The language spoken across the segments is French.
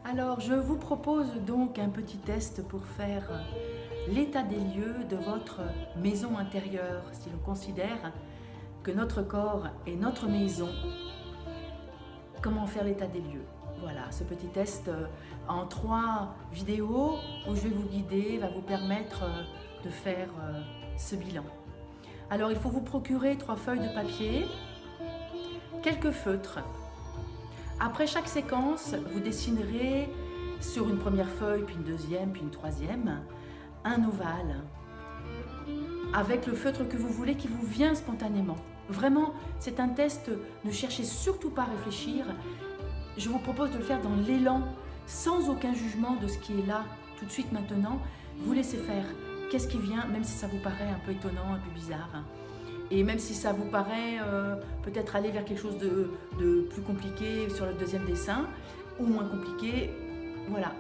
Alors, je vous propose donc un petit test pour faire l'état des lieux de votre maison intérieure. Si l'on considère que notre corps est notre maison, comment faire l'état des lieux? Voilà, ce petit test en 3 vidéos où je vais vous guider va vous permettre de faire ce bilan. Alors, il faut vous procurer 3 feuilles de papier, quelques feutres. Après chaque séquence, vous dessinerez sur une première feuille, puis une deuxième, puis une troisième, un ovale avec le feutre que vous voulez qui vous vient spontanément. Vraiment, c'est un test, ne cherchez surtout pas à réfléchir. Je vous propose de le faire dans l'élan, sans aucun jugement de ce qui est là, tout de suite maintenant. Vous laissez faire. Qu'est-ce qui vient, même si ça vous paraît un peu étonnant, un peu bizarre. Et même si ça vous paraît peut-être aller vers quelque chose de plus compliqué sur le deuxième dessin, ou moins compliqué, voilà,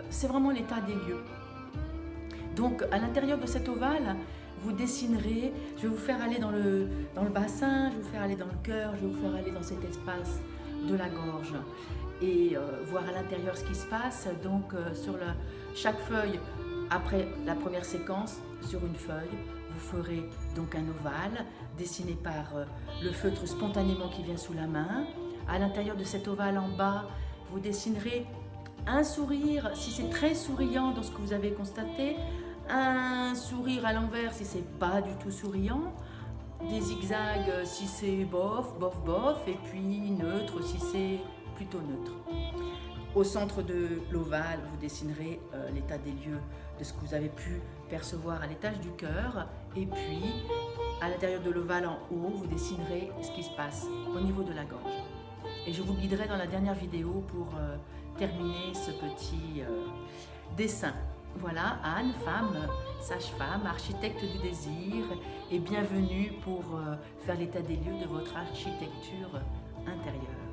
c'est vraiment l'état des lieux. Donc à l'intérieur de cet ovale, vous dessinerez, je vais vous faire aller dans le bassin, je vais vous faire aller dans le cœur, je vais vous faire aller dans cet espace de la gorge et voir à l'intérieur ce qui se passe. Donc sur chaque feuille, après la première séquence, sur une feuille, vous ferez donc un ovale dessiné par le feutre spontanément qui vient sous la main. À l'intérieur de cet ovale en bas, vous dessinerez un sourire si c'est très souriant dans ce que vous avez constaté, un sourire à l'envers si c'est pas du tout souriant, des zigzags si c'est bof, bof, bof, et puis neutre si c'est plutôt neutre. Au centre de l'ovale, vous dessinerez l'état des lieux de ce que vous avez pu percevoir à l'étage du cœur. Et puis, à l'intérieur de l'ovale en haut, vous dessinerez ce qui se passe au niveau de la gorge. Et je vous guiderai dans la dernière vidéo pour terminer ce petit dessin. Voilà, Anne, femme, sage-femme, architecte du désir, et bienvenue pour faire l'état des lieux de votre architecture intérieure.